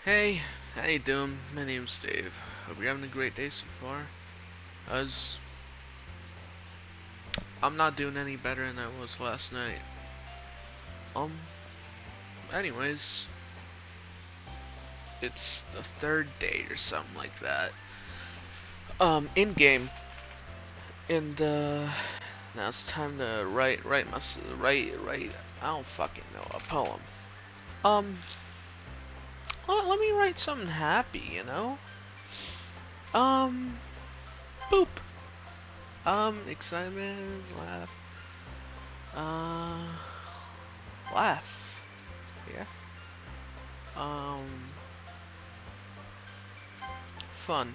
Hey, how you doing? My name's Dave. Hope you're having a great day so far. As I'm not doing any better than I was last night. Um, anyways, it's the third day or something like that. In game, and now it's time to write. I don't fucking know, a poem. Um, let me write something happy. Um, boop. Excitement, uh, laugh. Yeah. Um, fun.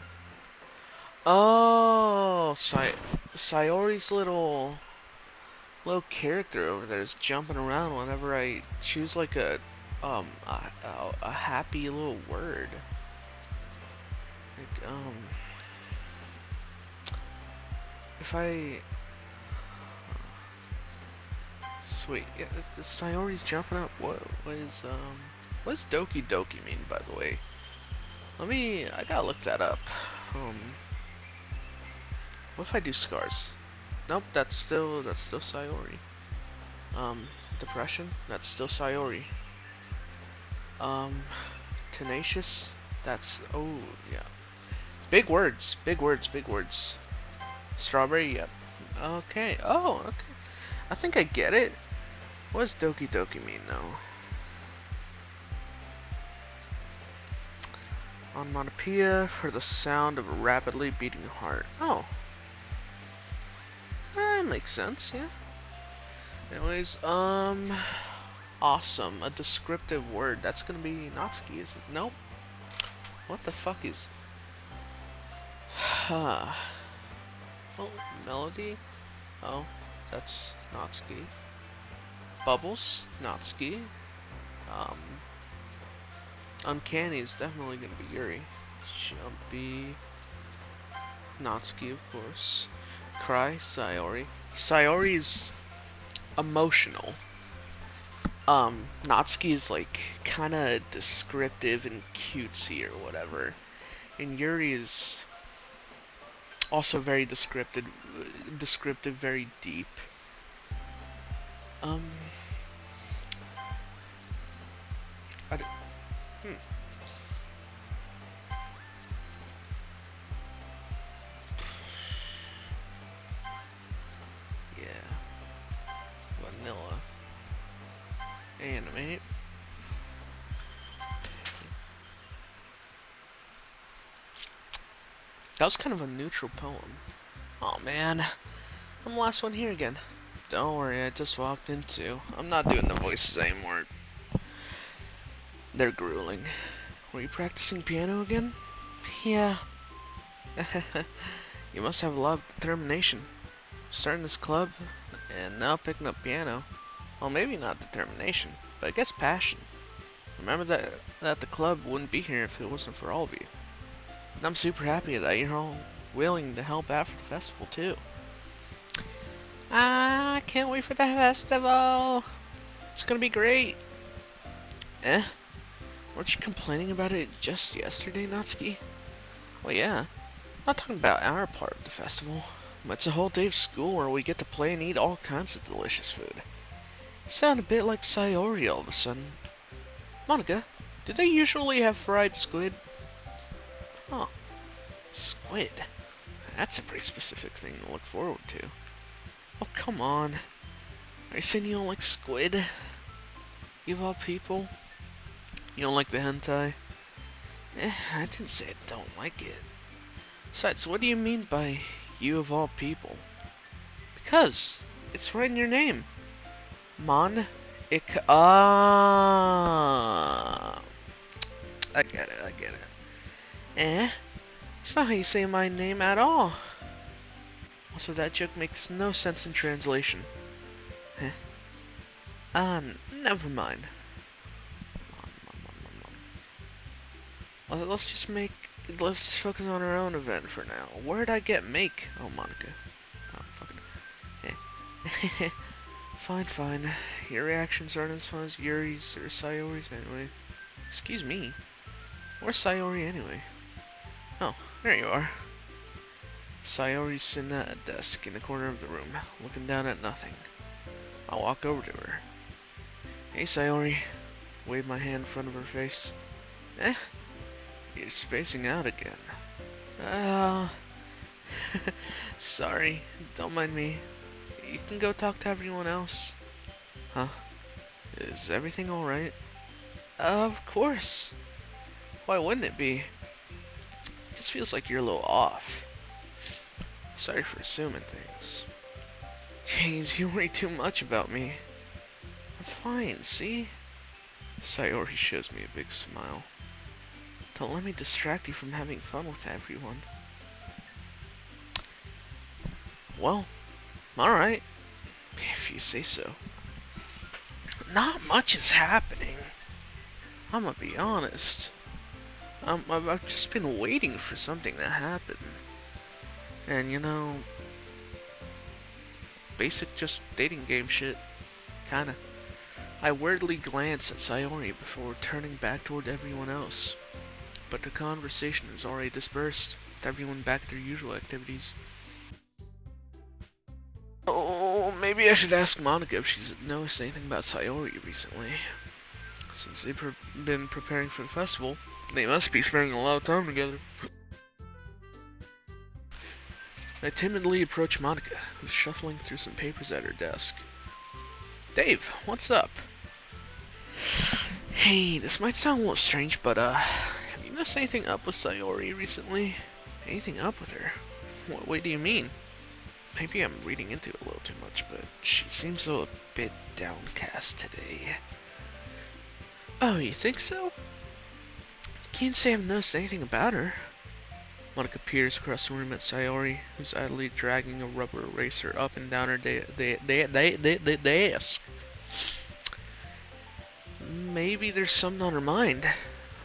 Oh, Sayori's little character over there is jumping around whenever I choose like a happy little word. Like if I sweet, yeah, the Sayori's jumping up. What does Doki Doki mean, by the way? I gotta look that up. Um, what if I do scars? Nope, that's still Sayori. Depression, that's still Sayori. Um, tenacious, that's, oh, yeah. Big words, big words, big words. Strawberry, yep. Okay, oh, okay. I think I get it. What does Doki Doki mean, though? Onomatopoeia for the sound of a rapidly beating heart. Oh, that makes sense, yeah. Anyways, awesome. A descriptive word. That's gonna be Natsuki, isn't it? Nope. What the fuck is... Huh. Oh, melody? Oh, that's Natsuki. Bubbles? Natsuki. Um, Uncanny is definitely gonna be Yuri. Jumpy. Natsuki, of course. Cry? Sayori. Sayori's emotional. Natsuki is like kinda descriptive and cutesy or whatever. And Yuri is also very descriptive, very deep. Um, I d hmm. Yeah, vanilla. Animate. That was kind of a neutral poem. Oh man, I'm the last one here again. Don't worry, I just walked in too. I'm not doing the voices anymore. They're grueling. Were you practicing piano again? Yeah. You must have a lot of determination. Starting this club, and now picking up piano. Well, maybe not determination, but I guess passion. Remember that the club wouldn't be here if it wasn't for all of you. And I'm super happy that you're all willing to help out for the festival too. I can't wait for the festival. It's gonna be great. Eh? Weren't you complaining about it just yesterday, Natsuki? Well, yeah. I'm not talking about our part of the festival. But it's a whole day of school where we get to play and eat all kinds of delicious food. You sound a bit like Sayori all of a sudden. Monica, do they usually have fried squid? Oh, squid. That's a pretty specific thing to look forward to. Oh, come on. Are you saying you don't like squid? You of all people? You don't like the hentai? I didn't say I don't like it. Besides, what do you mean by you of all people? Because it's right in your name. Mon Ik I get it, I get it. Eh? It's not how you say my name at all. Also, that joke makes no sense in translation. Eh? Never mind. Let's just let's just focus on our own event for now. Where'd I get make? Oh, Monica. Oh, fucking. Eh. Fine, fine. Your reactions aren't as fun as Yuri's or Sayori's anyway. Excuse me. Where's Sayori anyway? Oh, there you are. Sayori's sitting at a desk in the corner of the room, looking down at nothing. I walk over to her. Hey, Sayori. Wave my hand in front of her face. Eh? You're spacing out again. Uh... Sorry. Don't mind me. You can go talk to everyone else. Huh? Is everything alright? Of course. Why wouldn't it be? It just feels like you're a little off. Sorry for assuming things. Jeez, you worry too much about me. I'm fine, see? Sayori shows me a big smile. Don't let me distract you from having fun with everyone. Well, alright. If you say so. Not much is happening. I'm gonna be honest. I've just been waiting for something to happen. And you know, basic just dating game shit. Kinda. I weirdly glance at Sayori before turning back toward everyone else. But the conversation is already dispersed, with everyone back at their usual activities. Oh, maybe I should ask Monica if she's noticed anything about Sayori recently. Since they've been preparing for the festival, they must be spending a lot of time together. I timidly approach Monica, who's shuffling through some papers at her desk. Dave, what's up? Hey, this might sound a little strange, but have you noticed anything up with Sayori recently? Anything up with her? What way do you mean? Maybe I'm reading into it a little too much, but she seems a bit downcast today. Oh, you think so? Can't say I've noticed anything about her. Monica peers across the room at Sayori, who's idly dragging a rubber eraser up and down her desk. Maybe there's something on her mind.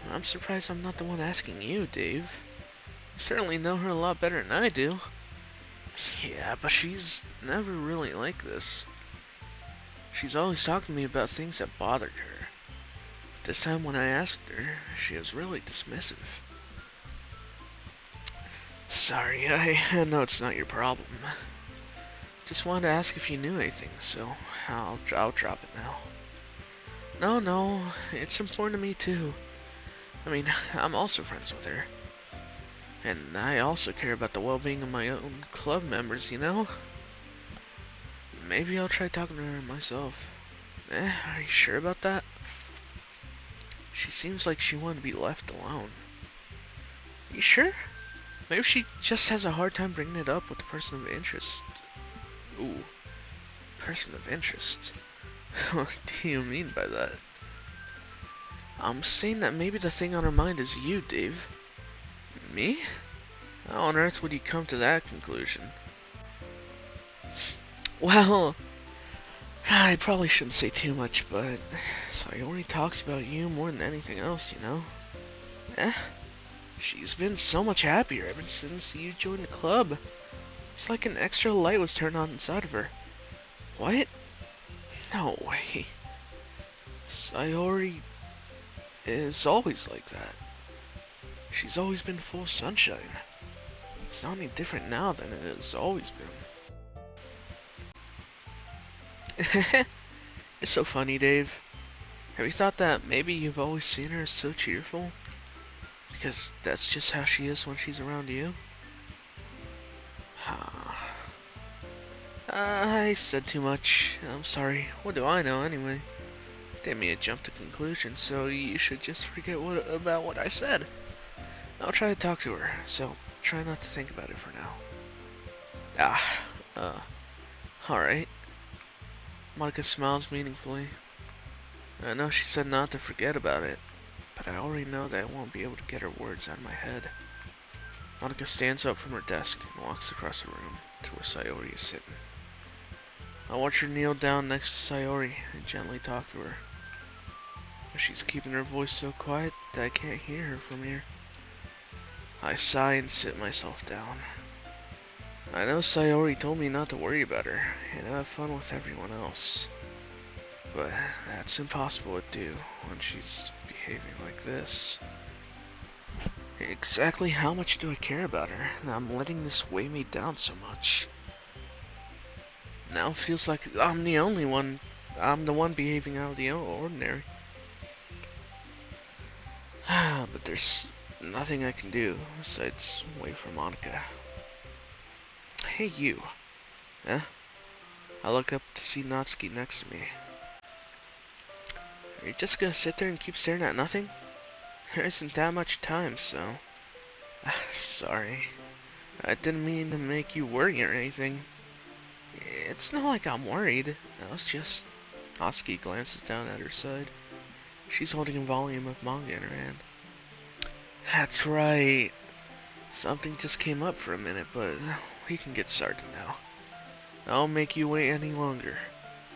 I'm surprised I'm not the one asking you, Dave. You certainly know her a lot better than I do. Yeah, but she's never really like this. She's always talking to me about things that bothered her. This time when I asked her, she was really dismissive. Sorry, I know it's not your problem. Just wanted to ask if you knew anything, so I'll drop it now. No, it's important to me too. I mean, I'm also friends with her. And I also care about the well-being of my own club members, you know? Maybe I'll try talking to her myself. Are you sure about that? She seems like she wanted to be left alone. You sure? Maybe she just has a hard time bringing it up with the person of interest. Ooh, person of interest. What do you mean by that? I'm saying that maybe the thing on her mind is you, Dave. Me? How on earth would you come to that conclusion? Well, I probably shouldn't say too much, but Sayori talks about you more than anything else, you know? She's been so much happier ever since you joined the club. It's like an extra light was turned on inside of her. What? No way. Sayori is always like that. She's always been full of sunshine. It's not any different now than it has always been. It's so funny, Dave. Have you thought that maybe you've always seen her as so cheerful? Because that's just how she is when she's around you? I said too much. I'm sorry. What do I know anyway? Didn't mean to jump to conclusions, so you should just forget about what I said. I'll try to talk to her, so try not to think about it for now. Alright. Monica smiles meaningfully. I know she said not to forget about it, but I already know that I won't be able to get her words out of my head. Monica stands up from her desk and walks across the room to where Sayori is sitting. I watch her kneel down next to Sayori and gently talk to her. But she's keeping her voice so quiet that I can't hear her from here. I sigh and sit myself down. I know Sayori told me not to worry about her and have fun with everyone else. But that's impossible to do when she's behaving like this. Exactly how much do I care about her? I'm letting this weigh me down so much. Now it feels like I'm the only one. I'm the one behaving out of the ordinary. But there's nothing I can do besides wait for Monica. Hey, you. Eh? I look up to see Natsuki next to me. Are you just gonna sit there and keep staring at nothing? There isn't that much time, so... Sorry. I didn't mean to make you worry or anything. It's not like I'm worried. I was just... Natsuki glances down at her side. She's holding a volume of manga in her hand. That's right. Something just came up for a minute, but we can get started now. I won't make you wait any longer.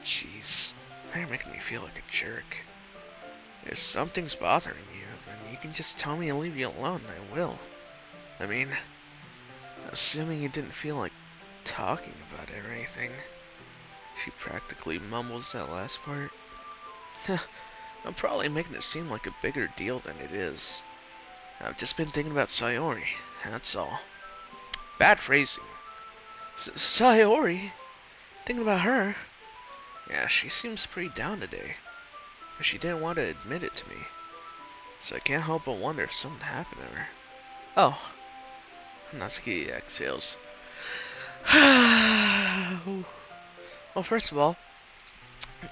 Jeez, now you're making me feel like a jerk. If something's bothering you, then you can just tell me and leave you alone, and I will. I mean, assuming you didn't feel like talking about it or anything. She practically mumbles that last part. I'm probably making it seem like a bigger deal than it is. I've just been thinking about Sayori, that's all. Bad phrasing. Sayori? Thinking about her? Yeah, she seems pretty down today. But she didn't want to admit it to me. So I can't help but wonder if something happened to her. Oh. Natsuki exhales. Well, first of all,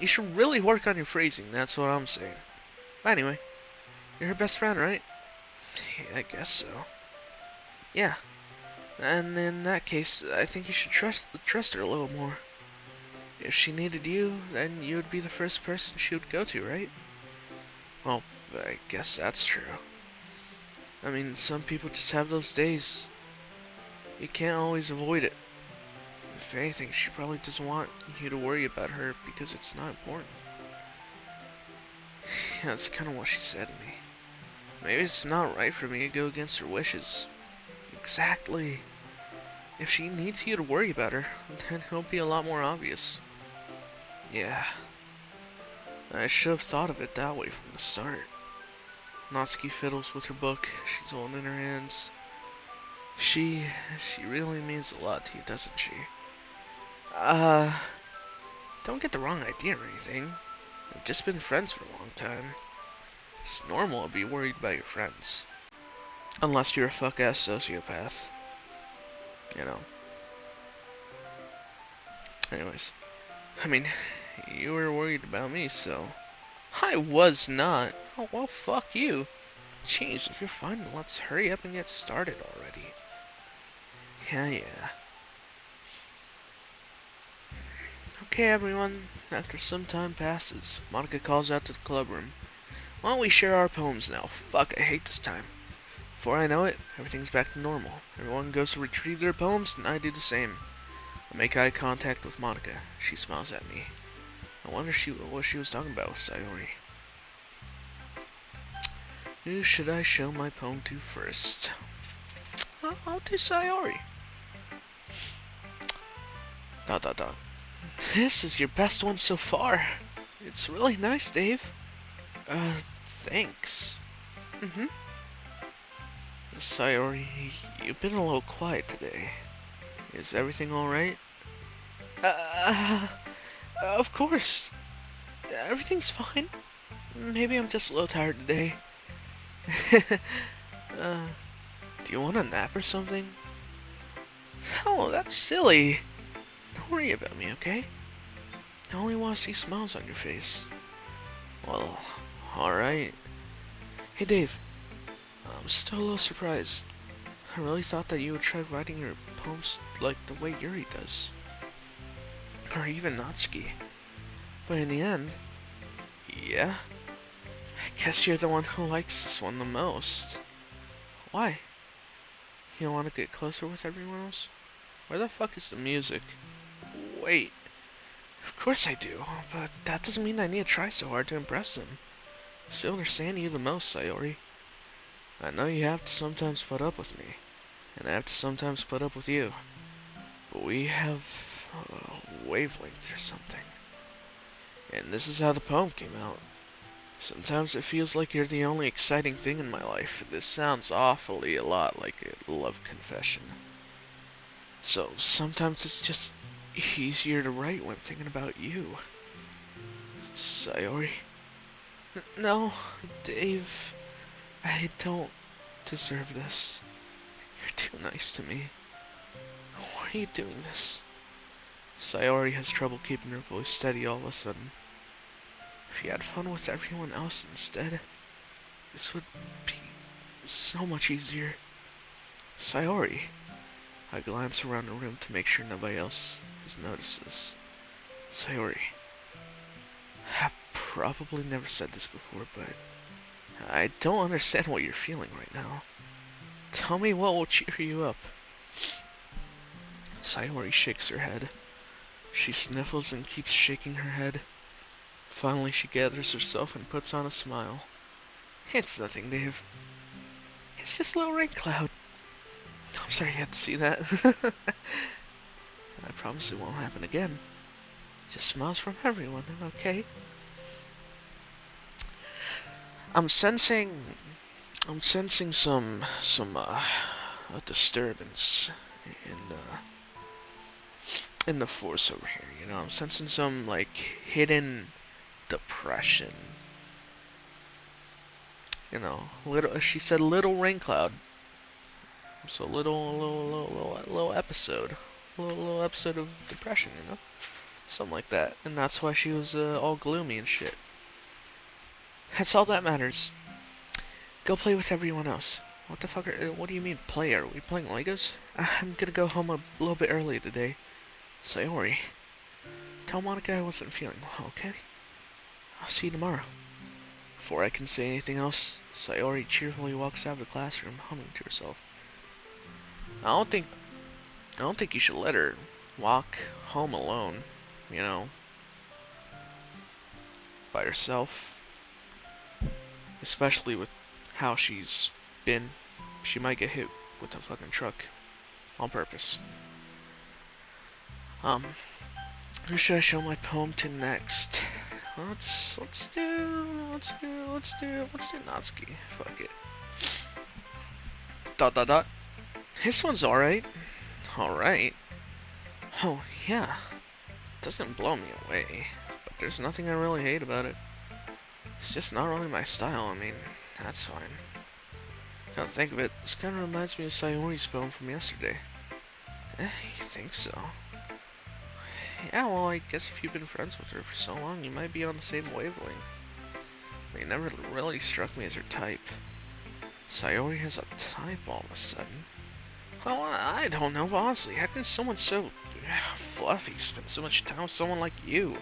you should really work on your phrasing, that's what I'm saying. Anyway, you're her best friend, right? Yeah, I guess so. Yeah. And in that case, I think you should trust her a little more. If she needed you, then you would be the first person she would go to, right? Well, I guess that's true. I mean, some people just have those days. You can't always avoid it. If anything, she probably doesn't want you to worry about her because it's not important. Yeah, that's kind of what she said to me. Maybe it's not right for me to go against her wishes. Exactly. If she needs you to worry about her, then it'll be a lot more obvious. Yeah. I should have thought of it that way from the start. Natsuki fiddles with her book she's holding in her hands. She really means a lot to you, doesn't she? Don't get the wrong idea or anything. We've just been friends for a long time. It's normal to be worried about your friends. Unless you're a fuck-ass sociopath. You know. Anyways. I mean, you were worried about me, so... I was not. Oh, well, fuck you. Jeez, if you're fine, then let's hurry up and get started already. Yeah. Okay, everyone. After some time passes, Monica calls out to the club room. Why don't we share our poems now? Fuck, I hate this time. Before I know it, everything's back to normal. Everyone goes to retrieve their poems, and I do the same. I make eye contact with Monica. She smiles at me. I wonder what she was talking about with Sayori. Who should I show my poem to first? I'll do Sayori. ... This is your best one so far. It's really nice, Dave. Thanks. Sayori, you've been a little quiet today. Is everything alright? Of course. Everything's fine. Maybe I'm just a little tired today. Do you want a nap or something? Oh, that's silly. Don't worry about me, okay? I only want to see smiles on your face. Well, alright. Hey Dave, I'm still a little surprised. I really thought that you would try writing your poems like the way Yuri does. Or even Natsuki. But in the end, yeah, I guess you're the one who likes this one the most. Why? You don't want to get closer with everyone else? Where the fuck is the music? Wait. Of course I do, but that doesn't mean I need to try so hard to impress them. I still understand you the most, Sayori. I know you have to sometimes put up with me, and I have to sometimes put up with you. But we have a wavelength or something. And this is how the poem came out. Sometimes it feels like you're the only exciting thing in my life. This sounds awfully a lot like a love confession. So sometimes it's just easier to write when thinking about you. Sayori. No, Dave. I don't deserve this. You're too nice to me. Why are you doing this? Sayori has trouble keeping her voice steady all of a sudden. If you had fun with everyone else instead, this would be so much easier. Sayori. I glance around the room to make sure nobody else has noticed this. Sayori. I've probably never said this before, but I don't understand what you're feeling right now. Tell me what will cheer you up. Sayori shakes her head. She sniffles and keeps shaking her head. Finally, she gathers herself and puts on a smile. It's nothing, Dave. It's just a little rain cloud. I'm sorry you had to see that. I promise it won't happen again. Just smiles from everyone, okay? I'm sensing some a disturbance in the force over here. You know, I'm sensing some like hidden depression. You know, little. She said little rain cloud. So little episode, little episode of depression. You know, something like that. And that's why she was all gloomy and shit. That's all that matters. Go play with everyone else. What the fuck? What do you mean play? Are we playing Legos? I'm gonna go home a little bit early today. Sayori, tell Monica I wasn't feeling well, okay? I'll see you tomorrow. Before I can say anything else, Sayori cheerfully walks out of the classroom, humming to herself. I don't think I don't think you should let her walk home alone, you know, by herself. Especially with how she's been. She might get hit with a fucking truck on purpose. Um, who should I show my poem to next? Let's do Natsuki. Fuck it. Dot dot dot. This one's alright. Alright. Oh yeah. Doesn't blow me away. But there's nothing I really hate about it. It's just not really my style. I mean, that's fine. Now think of it, this kinda reminds me of Sayori's poem from yesterday. You think so? Yeah, well, I guess if you've been friends with her for so long, you might be on the same wavelength. But you never really struck me as her type. Sayori has a type all of a sudden. Well, I don't know, honestly. How can someone so fluffy spend so much time with someone like you?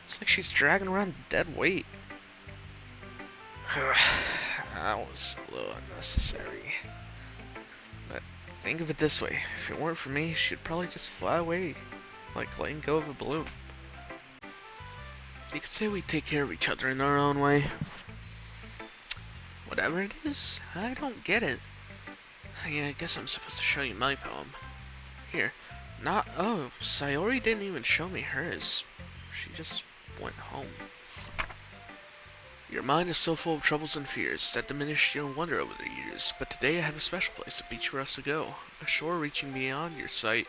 It's like she's dragging around dead weight. That was a little unnecessary. But think of it this way. If it weren't for me, she'd probably just fly away. Like letting go of a balloon. You could say we take care of each other in our own way. Whatever it is, I don't get it. Yeah, I guess I'm supposed to show you my poem. Here. Oh, Sayori didn't even show me hers. She just went home. Your mind is so full of troubles and fears that diminish your wonder over the years, but today I have a special place to beach for us to go. A shore reaching beyond your sight.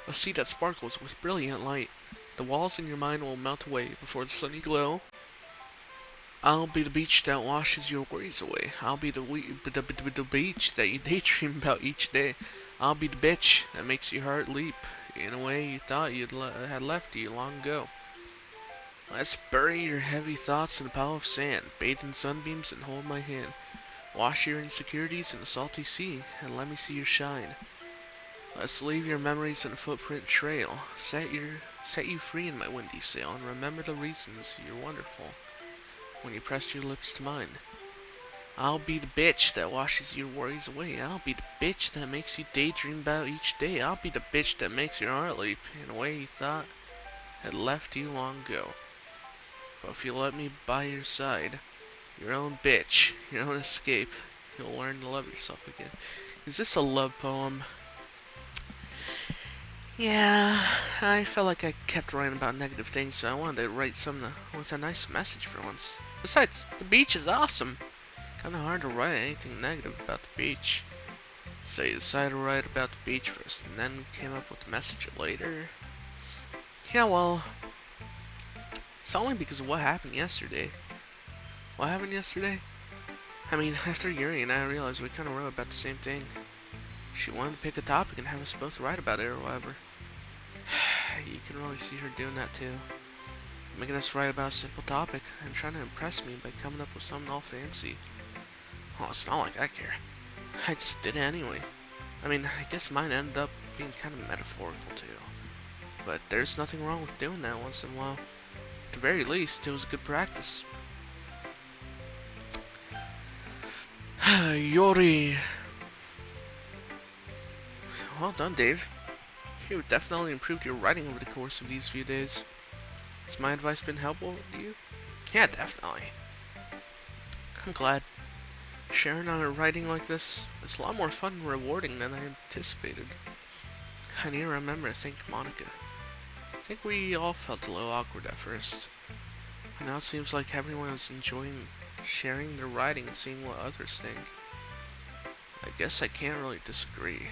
A sea that sparkles with brilliant light. The walls in your mind will melt away before the sunny glow. I'll be the beach that washes your worries away. I'll be the beach that you daydream about each day. I'll be the bitch that makes your heart leap in a way you thought had left you long ago. Let's bury your heavy thoughts in a pile of sand, bathe in sunbeams and hold my hand. Wash your insecurities in a salty sea and let me see you shine. Let's leave your memories in a footprint trail. Set you free in my windy sail and remember the reasons you're wonderful. When you press your lips to mine. I'll be the bitch that washes your worries away. I'll be the bitch that makes you daydream about each day. I'll be the bitch that makes your heart leap in a way you thought had left you long ago. But if you let me by your side, your own bitch, your own escape, you'll learn to love yourself again. Is this a love poem? Yeah, I felt like I kept writing about negative things, so I wanted to write something with a nice message for once. Besides, the beach is awesome. Kinda hard to write anything negative about the beach. So you decided to write about the beach first, and then came up with the message later. Yeah, well, it's only because of what happened yesterday. What happened yesterday? I mean, after Yuri and I realized we kinda wrote about the same thing. She wanted to pick a topic and have us both write about it or whatever. You can really see her doing that too. Making us write about a simple topic and trying to impress me by coming up with something all fancy. Well, it's not like I care. I just did it anyway. I mean, I guess mine ended up being kind of metaphorical too. But there's nothing wrong with doing that once in a while. At the very least, it was a good practice. Yori. Well done, Dave. You've definitely improved your writing over the course of these few days. Has my advice been helpful to you? Yeah, definitely. I'm glad. Sharing on a writing like this is a lot more fun and rewarding than I anticipated. I need to remember to thank Monica. I think we all felt a little awkward at first. And now it seems like everyone is enjoying sharing their writing and seeing what others think. I guess I can't really disagree.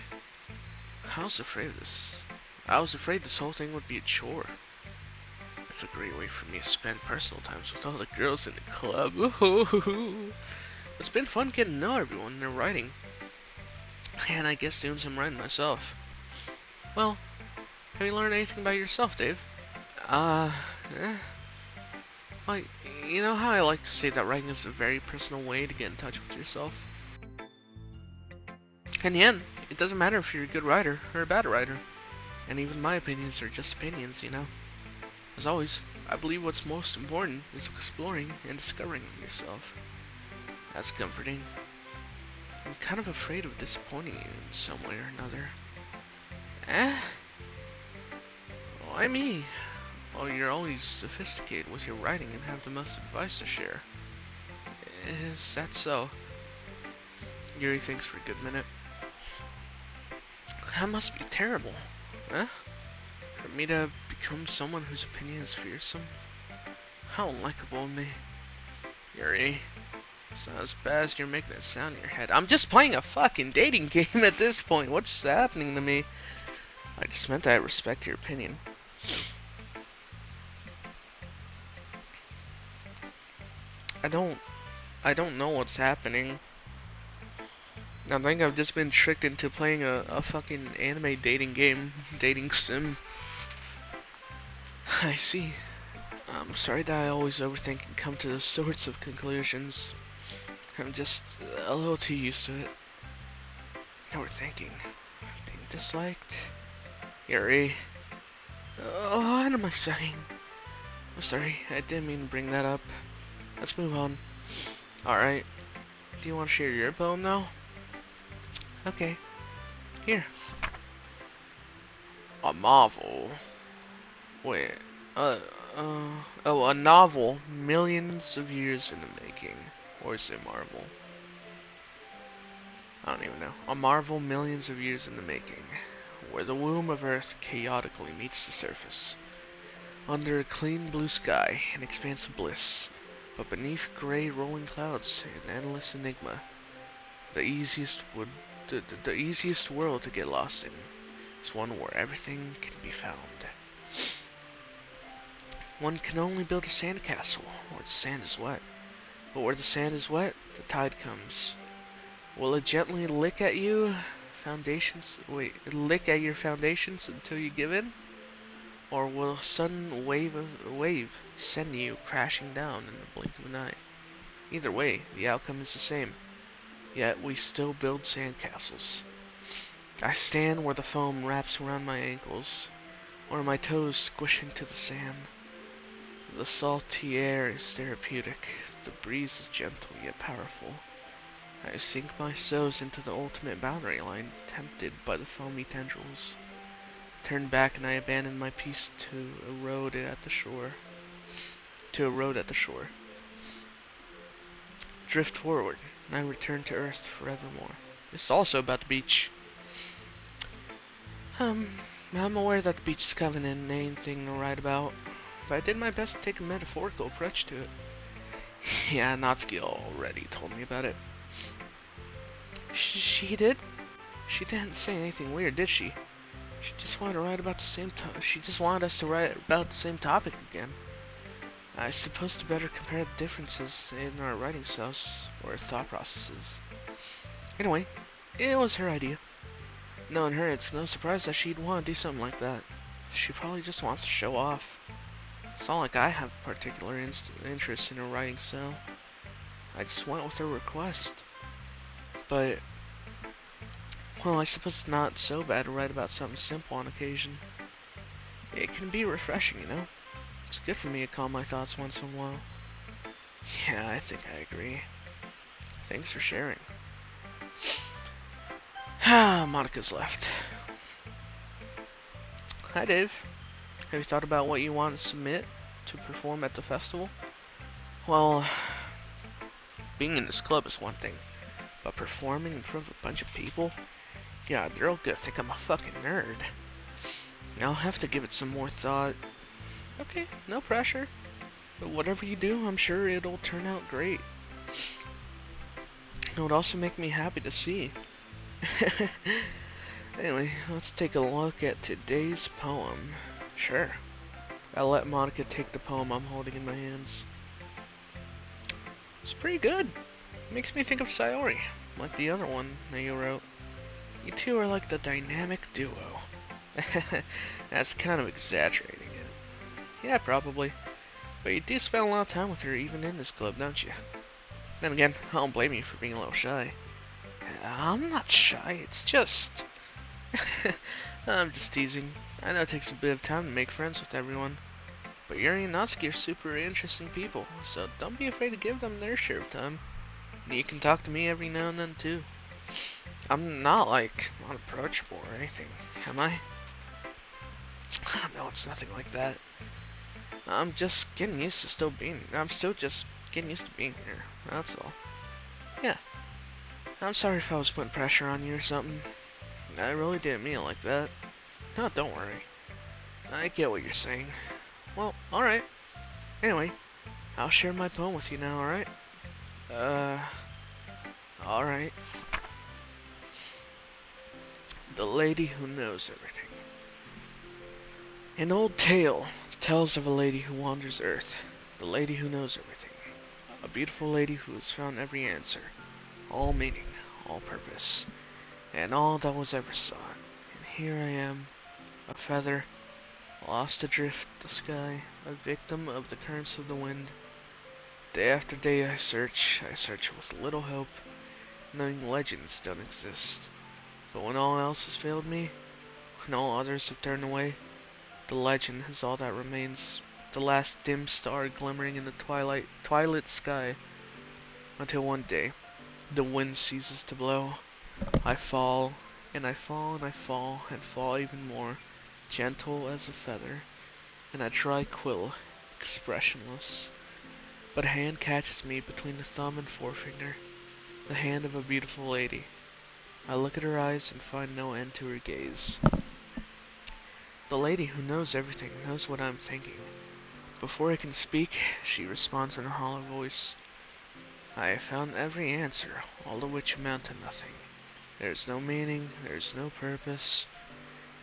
I was afraid of this. I was afraid this whole thing would be a chore. It's a great way for me to spend personal times with all the girls in the club. It's been fun getting to know everyone and their writing. And I guess doing some writing myself. Well, have you learned anything about yourself, Dave? Uh, eh. Like, you know how I like to say that writing is a very personal way to get in touch with yourself? In the end, it doesn't matter if you're a good writer or a bad writer. And even my opinions are just opinions, you know? As always, I believe what's most important is exploring and discovering yourself. That's comforting. I'm kind of afraid of disappointing you in some way or another. Eh? Why me? Oh, you're always sophisticated with your writing and have the most advice to share. Is that so? Yuri thinks for a good minute. That must be terrible. Huh? For me to become someone whose opinion is fearsome? How unlikable of me. Yuri, it's not as bad as you're making it sound in your head. I'm just playing a fucking dating game at this point. What's happening to me? I just meant I respect your opinion. I don't know what's happening. I think I've just been tricked into playing a fucking anime dating game, dating sim. I see. I'm sorry that I always overthink and come to those sorts of conclusions. I'm just a little too used to it. Overthinking. Being disliked. Yuri. Oh, what am I saying? I'm sorry, I didn't mean to bring that up. Let's move on. Alright. Do you want to share your poem now? Okay. Here. A marvel. Wait. Uh, oh, a novel millions of years in the making. Or is it Marvel? I don't even know. A marvel millions of years in the making. Where the womb of Earth chaotically meets the surface. Under a clean blue sky, an expanse of bliss. But beneath gray rolling clouds, an endless enigma. The easiest the easiest world to get lost in is one where everything can be found. One can only build a sandcastle where the sand is wet. But where the sand is wet, the tide comes. Will it gently lick at you lick at your foundations until you give in? Or will a sudden wave send you crashing down in the blink of an eye? Either way, the outcome is the same. Yet we still build sandcastles. I stand where the foam wraps around my ankles, or my toes squish into the sand. The salty air is therapeutic, the breeze is gentle yet powerful. I sink my soles into the ultimate boundary line, tempted by the foamy tendrils. Turn back and I abandon my peace to a road at the shore. Drift forward, and I return to earth forevermore. It's also about the beach. I'm aware that the Beach's Covenant ain't anything to write about, but I did my best to take a metaphorical approach to it. Yeah, Natsuki already told me about it. She did? She didn't say anything weird, did she? She just wanted to write about the same she just wanted us to write about the same topic again. I suppose to better compare the differences in our writing styles or thought processes. Anyway, it was her idea. Knowing her, it's no surprise that she'd want to do something like that. She probably just wants to show off. It's not like I have particular interest in her writing style. I just went with her request. But, well, I suppose it's not so bad to write about something simple on occasion. It can be refreshing, you know? It's good for me to calm my thoughts once in a while. Yeah, I think I agree. Thanks for sharing. Ah, Monica's left. Hi, Dave. Have you thought about what you want to submit to perform at the festival? Well, being in this club is one thing, but performing in front of a bunch of people? Yeah, they're all gonna think I'm a fucking nerd. I'll have to give it some more thought. Okay, no pressure. But whatever you do, I'm sure it'll turn out great. It would also make me happy to see. Anyway, let's take a look at today's poem. Sure. I'll let Monica take the poem I'm holding in my hands. It's pretty good. Makes me think of Sayori, like the other one that you wrote. You two are like the dynamic duo. That's kind of exaggerating it. Yeah, probably. But you do spend a lot of time with her even in this club, don't you? Then again, I don't blame you for being a little shy. I'm not shy, it's just... I'm just teasing. I know it takes a bit of time to make friends with everyone. But Yuri and Natsuki are super interesting people, so don't be afraid to give them their share of time. You can talk to me every now and then too. I'm not like unapproachable or anything, am I? No, it's nothing like that. I'm just getting used to I'm still just getting used to being here, that's all. Yeah. I'm sorry if I was putting pressure on you or something. I really didn't mean it like that. No, don't worry. I get what you're saying. Well, alright. Anyway, I'll share my poem with you now, alright? Uh, alright. The Lady Who Knows Everything. An old tale tells of a lady who wanders Earth. The lady who knows everything. A beautiful lady who has found every answer. All meaning, all purpose, and all that was ever sought. And here I am, a feather, lost adrift the sky, a victim of the currents of the wind. Day after day I search with little hope, knowing legends don't exist. But when all else has failed me, when all others have turned away, the legend is all that remains, the last dim star glimmering in the twilight sky, until one day, the wind ceases to blow. I fall, and I fall, and I fall, and fall even more, gentle as a feather, and I dry quill, expressionless. But a hand catches me between the thumb and forefinger, the hand of a beautiful lady. I look at her eyes and find no end to her gaze. The lady who knows everything knows what I'm thinking. Before I can speak, she responds in a hollow voice. I have found every answer, all of which amount to nothing. There is no meaning, there is no purpose,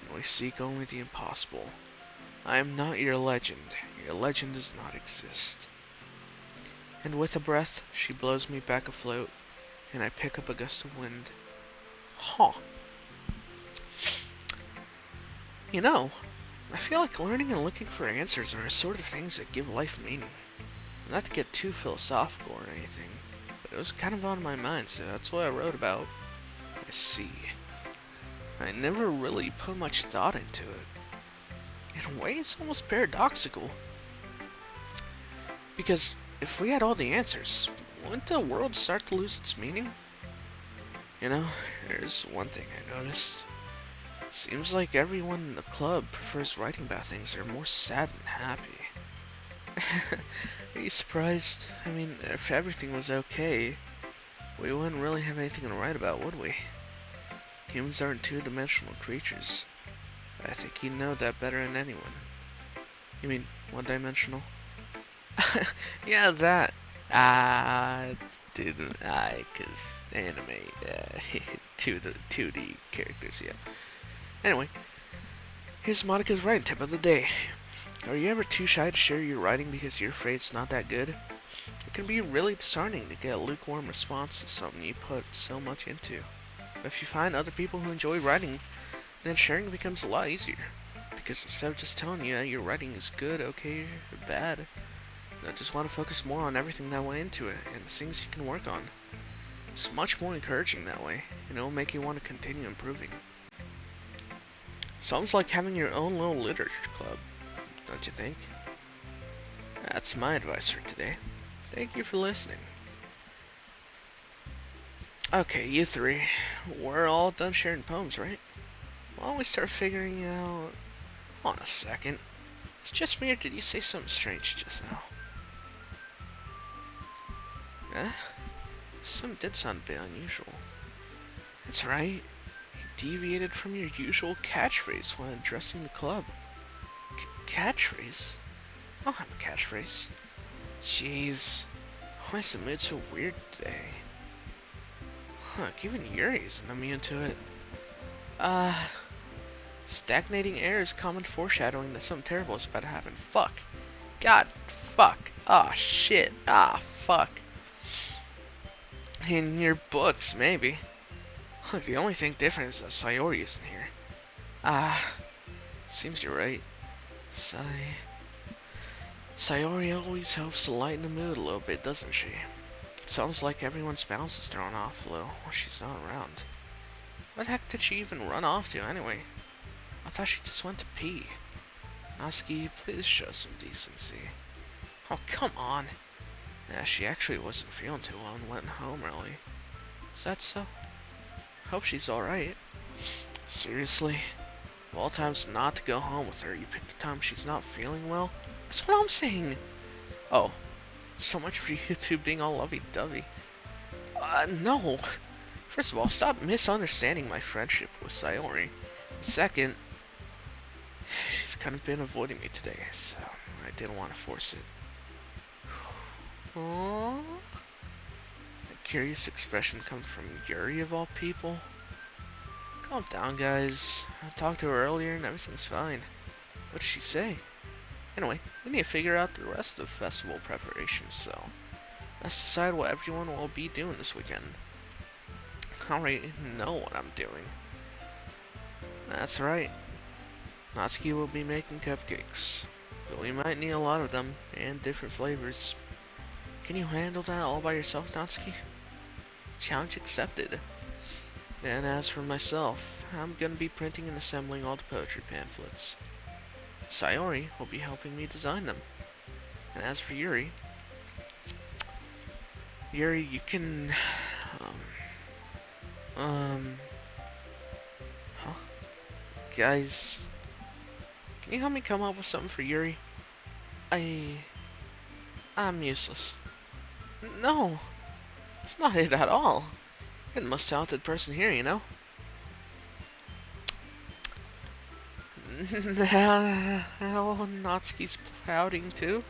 and we seek only the impossible. I am not your legend does not exist. And with a breath, she blows me back afloat, and I pick up a gust of wind. Huh. You know, I feel like learning and looking for answers are the sort of things that give life meaning. Not to get too philosophical or anything, but it was kind of on my mind, so that's what I wrote about. I see. I never really put much thought into it. In a way, it's almost paradoxical. Because if we had all the answers, wouldn't the world start to lose its meaning? You know, there's one thing I noticed. Seems like everyone in the club prefers writing about things that are more sad than happy. Are you surprised? I mean, if everything was okay, we wouldn't really have anything to write about, would we? Humans aren't two-dimensional creatures. I think you know that better than anyone. You mean one-dimensional? Yeah, that. Ah, didn't I? Cause anime, 2D characters, yeah. Anyway, here's Monica's writing tip of the day. Are you ever too shy to share your writing because you're afraid it's not that good? It can be really disheartening to get a lukewarm response to something you put so much into. But if you find other people who enjoy writing, then sharing becomes a lot easier. Because instead of just telling you that your writing is good, okay, or bad, I just want to focus more on everything that went into it and the things you can work on. It's much more encouraging that way, and it'll make you want to continue improving. Sounds like having your own little literature club, don't you think? That's my advice for today. Thank you for listening. Okay, you three, we're all done sharing poems, right? Why don't we start figuring out... Hold on a second. It's just me, or did you say something strange just now? Eh? Something did sound a bit unusual. That's right. You deviated from your usual catchphrase when addressing the club. Catchphrase? I don't have a catchphrase. Jeez. Why is the mood so weird today? Huh, even Yuri isn't immune to it. Stagnating air is common foreshadowing that something terrible is about to happen. Fuck. God, fuck. Ah, shit. Ah, fuck. In your books, maybe. Look, the only thing different is that Sayori isn't here. Seems you're right. Sayori always helps to lighten the mood a little bit, doesn't she? It sounds like everyone's balance is thrown off a little when she's not around. What the heck did she even run off to anyway? I thought she just went to pee. Natsuki, please show some decency. Oh, come on. Yeah, she actually wasn't feeling too well and went home early. Is that so? Hope she's alright. Seriously? Of all times not to go home with her, you picked a time she's not feeling well? That's what I'm saying. Oh, so much for you two being all lovey-dovey. No. First of all, stop misunderstanding my friendship with Sayori. Second, she's kind of been avoiding me today, so I didn't want to force it. Aww. A curious expression coming from Yuri of all people. Calm down, guys. I talked to her earlier and everything's fine. What did she say? Anyway, we need to figure out the rest of the festival preparations, so let's decide what everyone will be doing this weekend. I already know what I'm doing. That's right. Natsuki will be making cupcakes, but we might need a lot of them and different flavors. Can you handle that all by yourself, Natsuki? Challenge accepted. And as for myself, I'm gonna be printing and assembling all the poetry pamphlets. Sayori will be helping me design them. And as for Yuri, you can, huh? Guys, can you help me come up with something for Yuri? I'm useless. No, it's not it at all. You're the most talented person here, you know? Now, Natsuki's pouting too?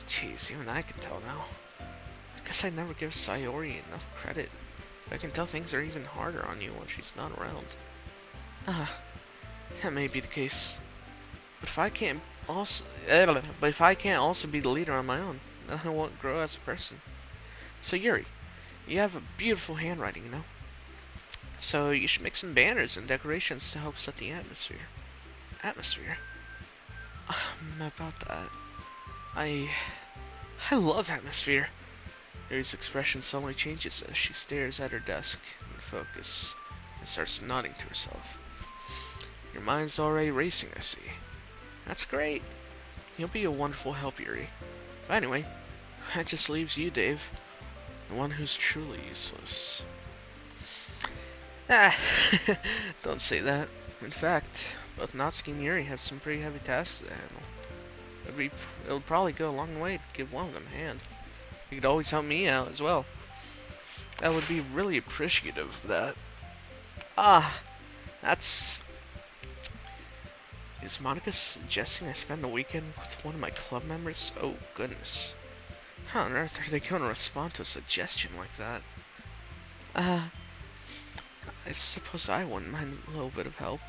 Jeez, even I can tell now. I guess I never give Sayori enough credit. I can tell things are even harder on you when she's not around. That may be the case. But if I can't also be the leader on my own, then I won't grow as a person. So Yuri, you have a beautiful handwriting, you know? So you should make some banners and decorations to help set the atmosphere. Atmosphere? About that. I love atmosphere. Yuri's expression suddenly changes as she stares at her desk in focus and starts nodding to herself. Your mind's already racing, I see. That's great. You'll be a wonderful help, Yuri. But anyway, that just leaves you, Dave. The one who's truly useless. Don't say that. In fact, both Natsuki and Yuri have some pretty heavy tasks to handle. It would probably go a long way to give one of them a hand. You could always help me out as well. I would be really appreciative of that. That's Is Monica suggesting I spend the weekend with one of my club members? Oh, goodness. How on earth are they going to respond to a suggestion like that? I suppose I wouldn't mind a little bit of help.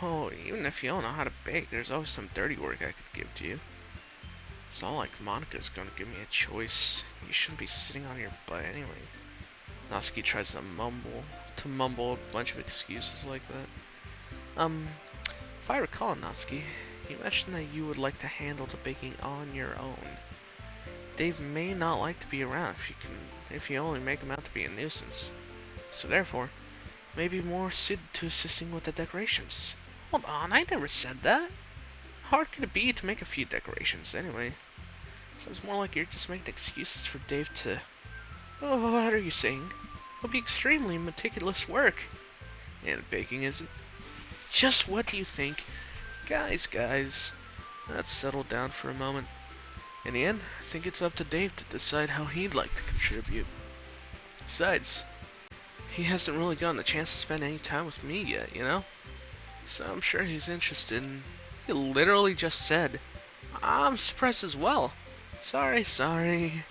Well, even if you don't know how to bake, there's always some dirty work I could give to you. It's not like Monica's gonna give me a choice. You shouldn't be sitting on your butt anyway. Natsuki tries to mumble a bunch of excuses like that. If I recall, Natsuki, you mentioned that you would like to handle the baking on your own. Dave may not like to be around if you only make him out to be a nuisance. So therefore, may be more suited to assisting with the decorations. Hold on, I never said that. How hard could it be to make a few decorations anyway? Sounds more like you're just making excuses for Dave to... Oh, what are you saying? It'll be extremely meticulous work. And baking isn't. Just what do you think? Guys, let's settle down for a moment. In the end, I think it's up to Dave to decide how he'd like to contribute. Besides, he hasn't really gotten a chance to spend any time with me yet, you know? So I'm sure he's interested in... He literally just said, I'm surprised as well. Sorry. I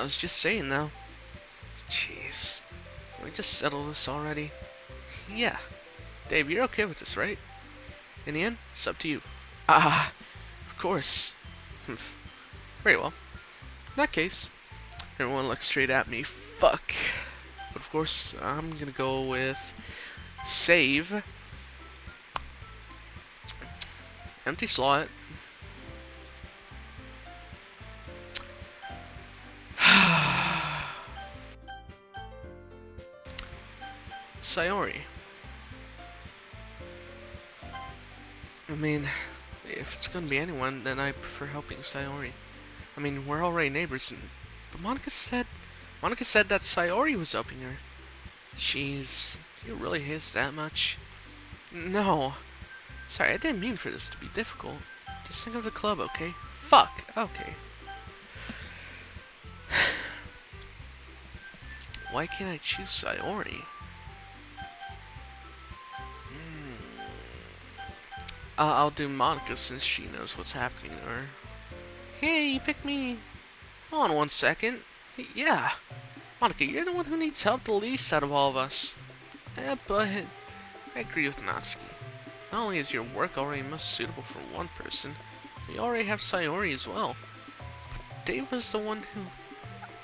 was just saying though. Jeez. Can we just settle this already? Yeah. Dave, you're okay with this, right? In the end, it's up to you. Of course. Very well. In that case, everyone looks straight at me. Fuck. But of course, I'm gonna go with save. Empty slot. Sayori. I mean, if it's gonna be anyone, then I prefer helping Sayori. I mean, we're already neighbors, but Monica said that Sayori was helping her. Jeez, do you really hate us that much? No. Sorry, I didn't mean for this to be difficult. Just think of the club, okay? Fuck, okay. Why can't I choose Sayori? I'll do Monica since she knows what's happening to her. Hey, you picked me. Hold on one second. Yeah. Monica, you're the one who needs help the least out of all of us. But I agree with Natsuki. Not only is your work already most suitable for one person, we already have Sayori as well. But Dave was the one who...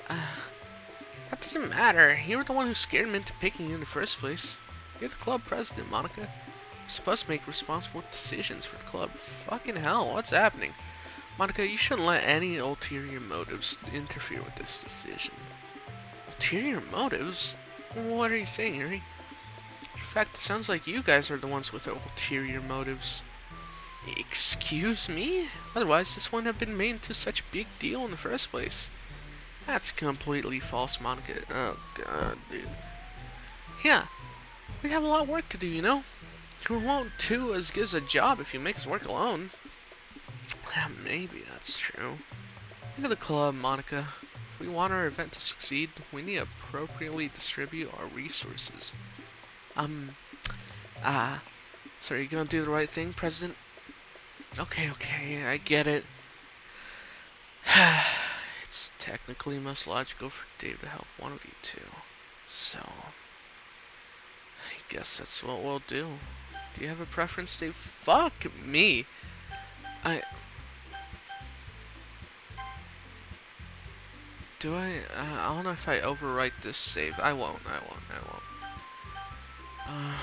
that doesn't matter. You were the one who scared him into picking you in the first place. You're the club president, Monica. You're supposed to make responsible decisions for the club. Fucking hell, what's happening? Monica, you shouldn't let any ulterior motives interfere with this decision. Ulterior motives? What are you saying, Yuri? In fact, it sounds like you guys are the ones with ulterior motives. Excuse me? Otherwise, this wouldn't have been made into such a big deal in the first place. That's completely false, Monica. Oh, God, dude. Yeah, we have a lot of work to do, you know? You won't do as good as a job if you make us work alone. Maybe that's true. Look at the club, Monica. If we want our event to succeed, we need to appropriately distribute our resources. So are you gonna do the right thing, President? Okay, I get it. It's technically most logical for Dave to help one of you two. So, I guess that's what we'll do. Do you have a preference, Dave? Fuck me! I don't know if I overwrite this save. I won't.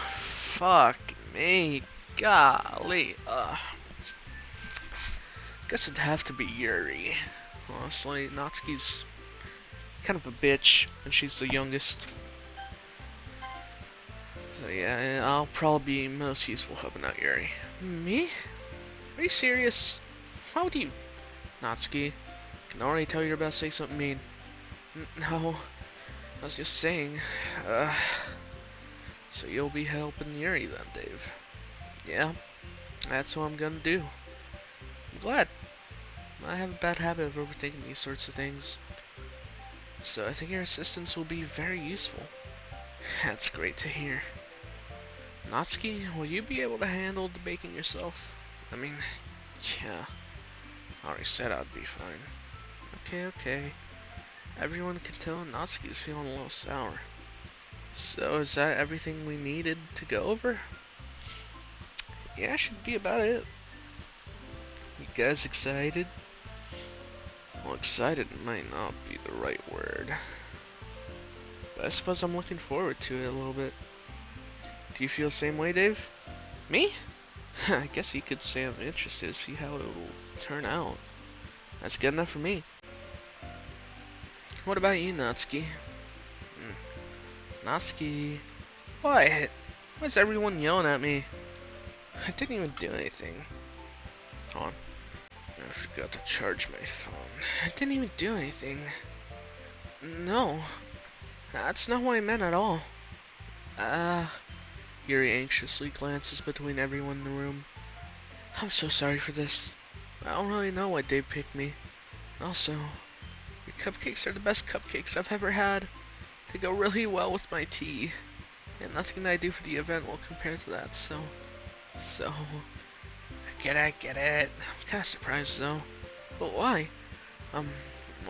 Fuck me. Golly. Guess it'd have to be Yuri. Honestly, Natsuki's kind of a bitch, and she's the youngest. So yeah, I'll probably be most useful helping out Yuri. Me? Are you serious? How would you... Natsuki, I can already tell you're about to say something mean. No, I was just saying. So you'll be helping Yuri then, Dave? Yeah, that's what I'm gonna do. I'm glad. I have a bad habit of overthinking these sorts of things. So I think your assistance will be very useful. That's great to hear. Natsuki, will you be able to handle the baking yourself? I mean, yeah, I already said I'd be fine. Okay. Everyone can tell Natsuki's feeling a little sour. So is that everything we needed to go over? Yeah, should be about it. You guys excited? Well, excited might not be the right word. But I suppose I'm looking forward to it a little bit. Do you feel the same way, Dave? Me? I guess you could say I'm interested to see how it'll turn out. That's good enough for me. What about you, Natsuki? Natsuki? What? Why's everyone yelling at me? I didn't even do anything. Hold on. I forgot to charge my phone. I didn't even do anything. No, that's not what I meant at all. Yuri anxiously glances between everyone in the room. I'm so sorry for this. I don't really know why Dave picked me. Also, your cupcakes are the best cupcakes I've ever had. They go really well with my tea. And nothing that I do for the event will compare to that, so... I get it. I'm kinda surprised though. But why? Well,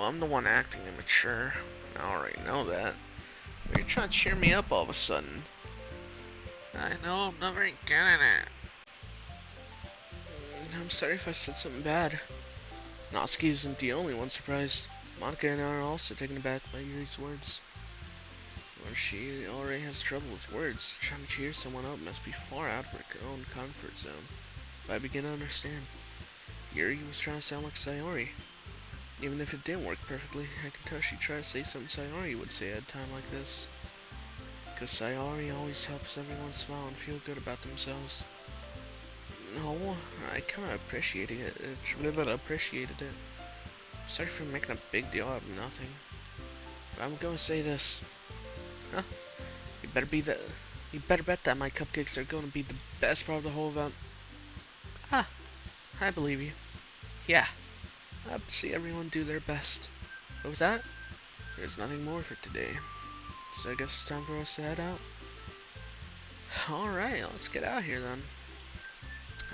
I'm the one acting immature. I already know that. But you're trying to cheer me up all of a sudden. I know, I'm not very good at it. I'm sorry if I said something bad. Natsuki isn't the only one surprised. Monica and I are also taken aback by Yuri's words. When she already has trouble with words, trying to cheer someone up must be far out of her own comfort zone. But I begin to understand. Yuri was trying to sound like Sayori. Even if it didn't work perfectly, I can tell she tried to say something Sayori would say at a time like this. Because Sayori always helps everyone smile and feel good about themselves. No, I kinda appreciated it. Sorry for making a big deal out of nothing. But I'm gonna say this. Huh? You better bet that my cupcakes are gonna be the best part of the whole event. Ah, I believe you. Yeah, I have to see everyone do their best. But with that, there's nothing more for today. So I guess it's time for us to head out. Alright, let's get out of here then.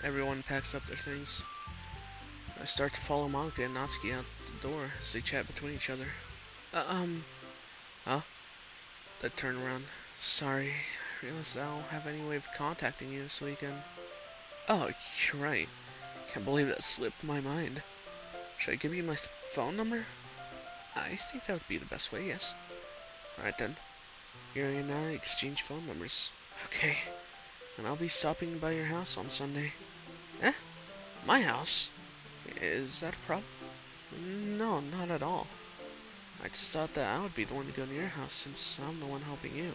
Everyone packs up their things. I start to follow Monica and Natsuki out the door as they chat between each other. Huh? I turn around. Sorry, I realized I don't have any way of contacting you this weekend. Oh, you're right. Can't believe that slipped my mind. Should I give you my phone number? I think that would be the best way, yes. Alright then. Yuri and I exchange phone numbers. Okay. And I'll be stopping by your house on Sunday. Eh? My house? Is that a problem? No, not at all. I just thought that I would be the one to go to your house since I'm the one helping you.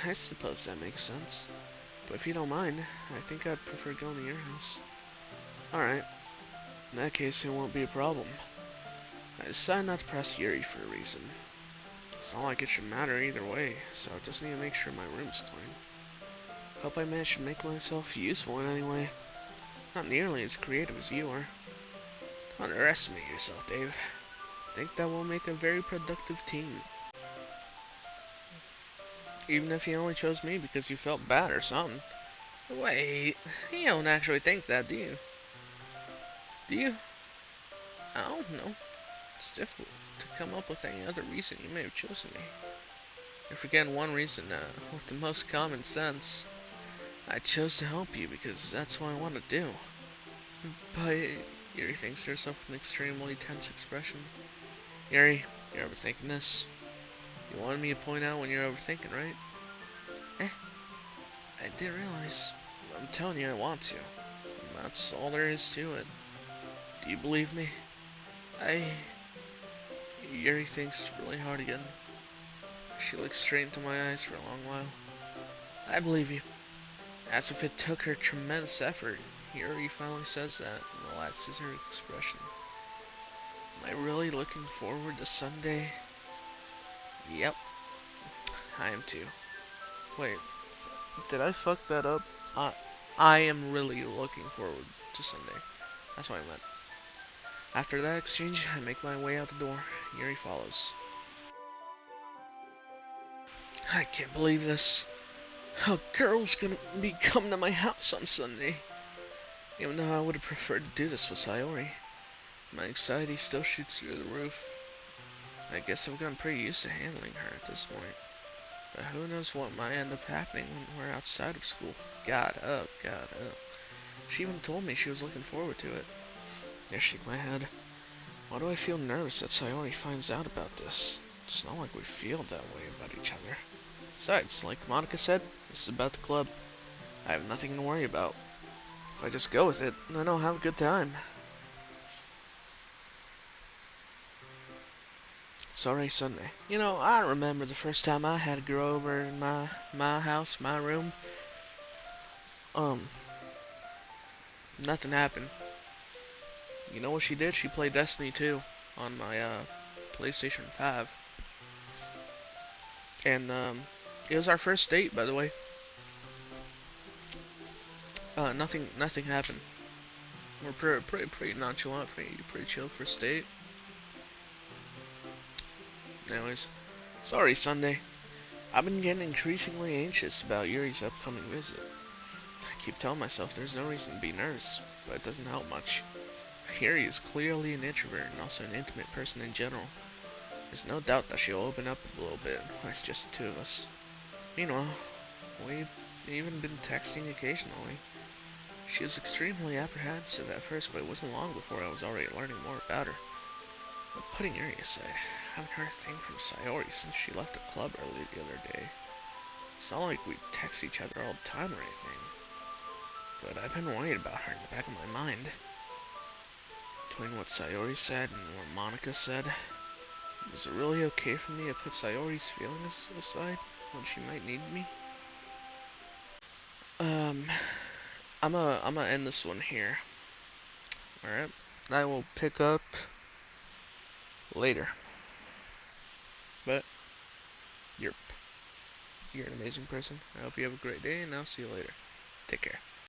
I suppose that makes sense. But if you don't mind, I think I'd prefer going to your house. Alright. In that case, it won't be a problem. I decided not to press Yuri for a reason. It's not like it should matter either way, so I just need to make sure my room's clean. Hope I managed to make myself useful in any way. Not nearly as creative as you are. Don't underestimate yourself, Dave. I think that we'll make a very productive team. Even if you only chose me because you felt bad or something. Wait, you don't actually think that, do you? Do you? I don't know. It's difficult to come up with any other reason you may have chosen me. You're forgetting one reason with the most common sense. I chose to help you because that's what I want to do. But Yuri thinks to herself with an extremely tense expression. Yuri, you're overthinking this. You wanted me to point out when you're overthinking, right? I didn't realize. I'm telling you I want to. That's all there is to it. Do you believe me? Yuri thinks really hard again. She looks straight into my eyes for a long while. I believe you. As if it took her tremendous effort, Yuri finally says that and relaxes her expression. Am I really looking forward to Sunday? Yep, I am too. Wait, did I fuck that up? I am really looking forward to Sunday. That's what I meant. After that exchange, I make my way out the door. Yuri follows. I can't believe this. A girl's gonna be coming to my house on Sunday. Even though I would have preferred to do this with Sayori, my anxiety still shoots through the roof. I guess I've gotten pretty used to handling her at this point. But who knows what might end up happening when we're outside of school. God up, God up. She even told me she was looking forward to it. I shake my head. Why do I feel nervous that Sayori finds out about this? It's not like we feel that way about each other. Besides, like Monica said, this is about the club. I have nothing to worry about. If I just go with it, then I'll have a good time. It's already Sunday. You know, I remember the first time I had a girl over in my house, my room. Um, Nothing happened. You know what she did? She played Destiny 2 on my PlayStation 5. And it was our first date, by the way. Nothing happened. We're pretty nonchalant, pretty chill first date. Anyways, sorry Sunday. I've been getting increasingly anxious about Yuri's upcoming visit. I keep telling myself there's no reason to be nervous, but it doesn't help much. Yuri is clearly an introvert and also an intimate person in general. There's no doubt that she'll open up a little bit when it's just the two of us. Meanwhile, we've even been texting occasionally. She was extremely apprehensive at first, but it wasn't long before I was already learning more about her. But putting Yuri aside, I haven't heard a thing from Sayori since she left the club early the other day. It's not like we text each other all the time or anything, but I've been worried about her in the back of my mind. Between what Sayori said and what Monica said, was it really okay for me to put Sayori's feelings aside when she might need me? Um, I'm gonna end this one here. Alright? I will pick up later. But you're an amazing person. I hope you have a great day, and I'll see you later. Take care.